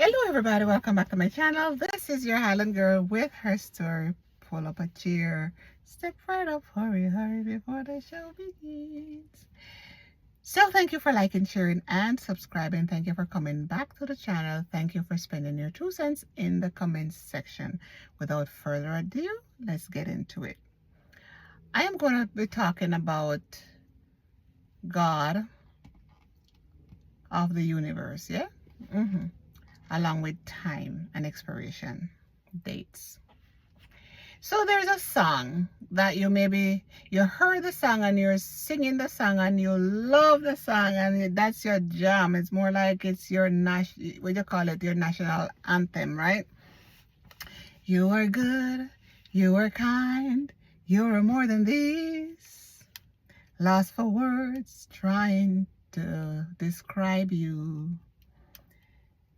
Hello everybody, welcome back to my channel. This is your Highland girl with her story. Pull up a chair, step right up, hurry, hurry before the show begins. So thank you for liking, sharing, and subscribing. Thank you for coming back to the channel. Thank you for spending your 2 cents in the comments section. Without further ado, let's get into it. I am going to be talking about God of the universe, yeah? Along with time and expiration dates. So there's a song that you heard the song and you're singing the song and you love the song and that's your jam. It's more like it's your what do you call it, your national anthem, right? You are good, you are kind, you are more than this. Lost for words, trying to describe you.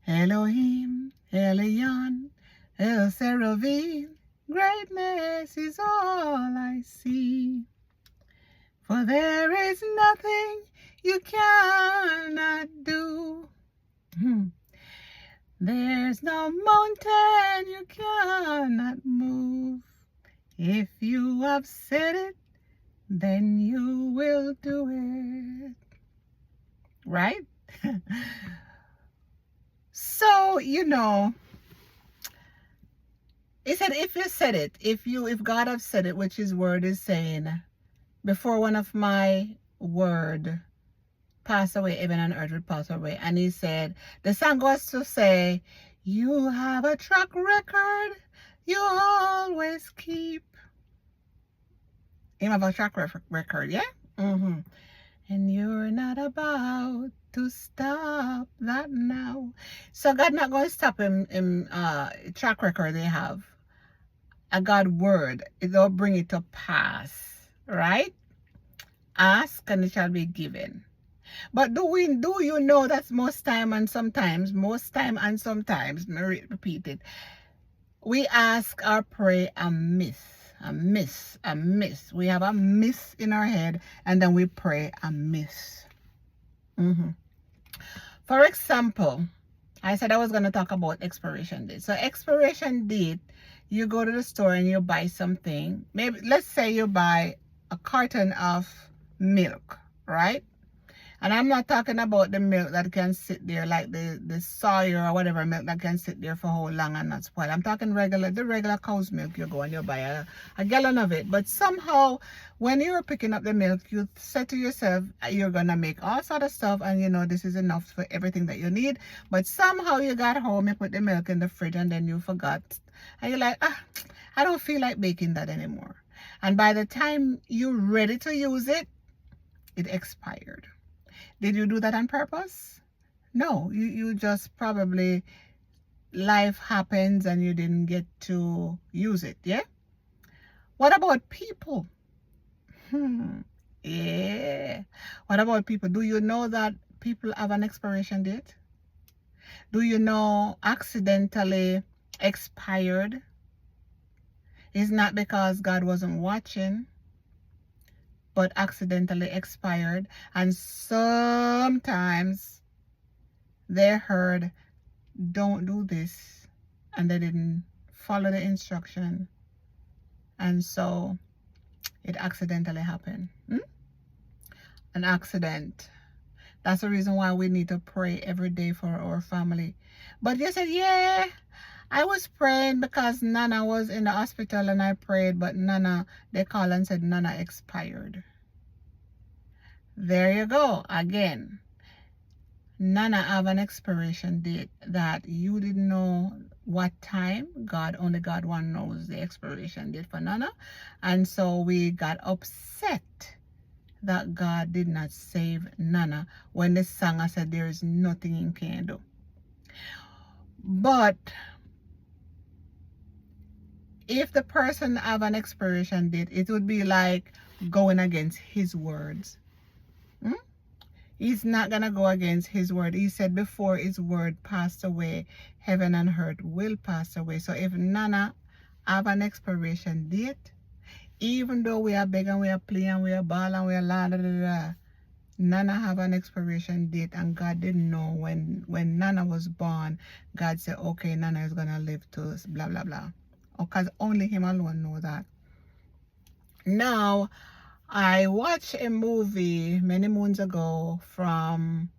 Elohim, Elion, El Seraphim, greatness is all I see. For there is nothing you cannot do. There's no mountain you cannot move. If you have said it, then you will do it. Right? So, he said, if you said it, if God have said it, which his word is saying, before one of my word pass away, heaven and earth will pass away. And he said, the song goes to say, you have a track record you always keep. You have a track record, yeah? And you're not about to stop that now. So God not going to stop him track record they have. A God word, it'll bring it to pass, right? Ask and it shall be given. But do you know that's most time and sometimes, repeat it, we ask or pray amiss. We have a miss in our head and then we pray amiss. For example, I said I was going to talk about expiration date. So expiration date, you go to the store and you buy something. Maybe let's say you buy a carton of milk, right? And I'm not talking about the milk that can sit there like the soy or whatever milk that can sit there for how long and not spoil. I'm talking the regular cow's milk. You go and you buy a gallon of it. But somehow when you're picking up the milk, you said to yourself, you're going to make all sort of stuff and this is enough for everything that you need. But somehow you got home, you put the milk in the fridge and then you forgot. And you're like, I don't feel like baking that anymore. And by the time you're ready to use it, it expired. Did you do that on purpose? No, you just probably, life happens and you didn't get to use it, yeah? What about people? Yeah. What about people? Do you know that people have an expiration date? Do you know accidentally expired? It's not because God wasn't watching, but accidentally expired. And sometimes they heard, don't do this, and they didn't follow the instruction, and so it accidentally happened. An accident. That's the reason why we need to pray every day for our family. But you said, yeah, I was praying because Nana was in the hospital and I prayed, but Nana, they called and said Nana expired. There you go. Again, Nana have an expiration date that you didn't know what time. Only God one knows the expiration date for Nana. And so we got upset that God did not save Nana when the song said there is nothing he can do. But if the person have an expiration date, it would be like going against his words. He's not going to go against his word. He said before his word passed away, heaven and earth will pass away. So if Nana have an expiration date, even though we are begging, we are pleading, we are bawling, we are la da da da, Nana have an expiration date, and God didn't know when Nana was born. God said, okay, Nana is gonna live to blah blah blah. Because only him alone know that. Now, I watched a movie many moons ago from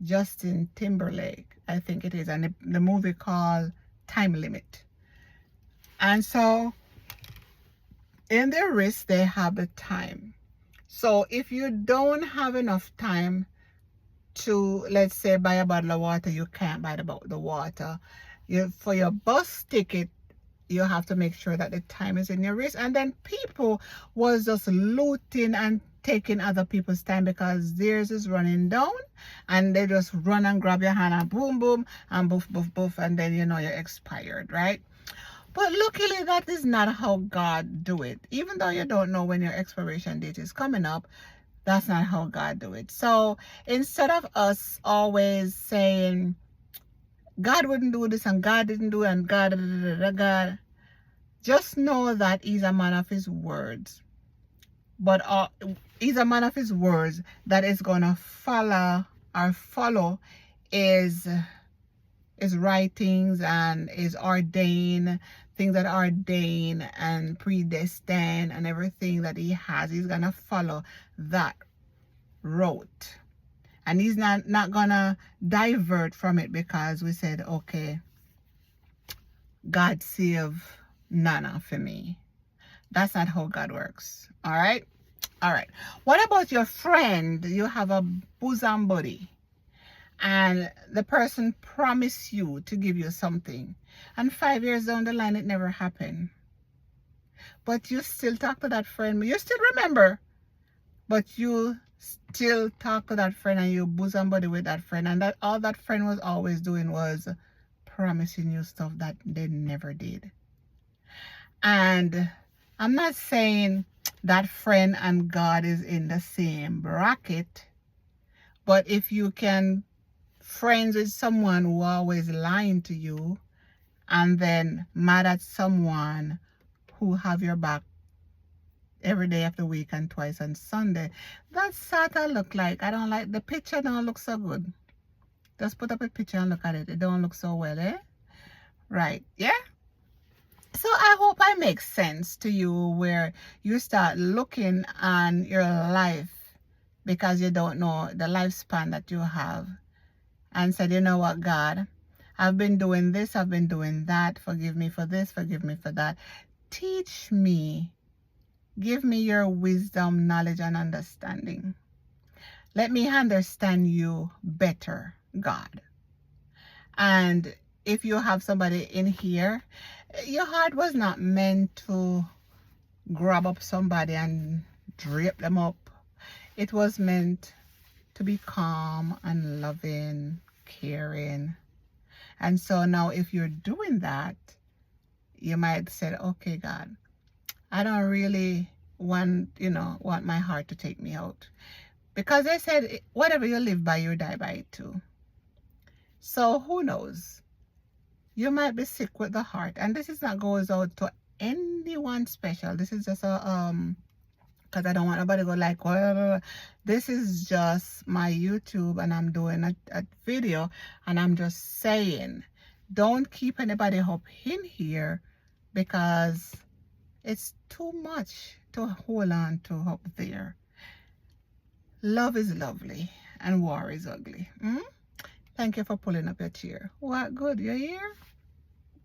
Justin Timberlake, I think it is, and the movie called Time Limit. And so in their wrist they have the time. So if you don't have enough time to, let's say, buy a bottle of water, you can't buy the water. For your bus ticket, you have to make sure that the time is in your wrist. And then people was just looting and taking other people's time because theirs is running down, and they just run and grab your hand and boom boom and boof boof boof, and then you know you're expired, right? But luckily that is not how God do it. Even though you don't know when your expiration date is coming up, that's not how God do it. So instead of us always saying God wouldn't do this and God didn't do it and God, just know that he's a man of his words. But he's a man of his words that is going to follow his writings and his ordained things that are ordained and predestined, and everything that he has, he's going to follow that route. And he's not gonna divert from it because we said, okay, God save Nana for me. That's not how God works. All right. What about your friend? You have a bosom buddy, and the person promised you to give you something, and 5 years down the line it never happened. But you still talk to that friend. You still remember, but you still talk to that friend, and you bosom buddy with that friend, and that all that friend was always doing was promising you stuff that they never did. And I'm not saying that friend and God is in the same bracket, but if you can friends with someone who always lying to you, and then mad at someone who have your back every day of the week and twice on Sunday, that sort of look like, I don't like the picture, don't look so good. Just put up a picture and look at it. It don't look so well, eh? Right, yeah? So I hope I make sense to you, where you start looking on your life because you don't know the lifespan that you have, and said, you know what, God, I've been doing this, I've been doing that. Forgive me for this, forgive me for that. Teach me. Give me your wisdom, knowledge, and understanding. Let me understand you better, God. And if you have somebody in here, your heart was not meant to grab up somebody and drape them up. It was meant to be calm and loving, caring. And so now if you're doing that, you might say, okay, God, I don't really want my heart to take me out. Because they said, whatever you live by, you die by it too. So who knows? You might be sick with the heart. And this is not goes out to anyone special. This is just a, because I don't want nobody to go like, well, this is just my YouTube, and I'm doing a video, and I'm just saying, don't keep anybody up in here, because it's too much to hold on to up there. Love is lovely and war is ugly. Thank you for pulling up your chair. What good? You're here?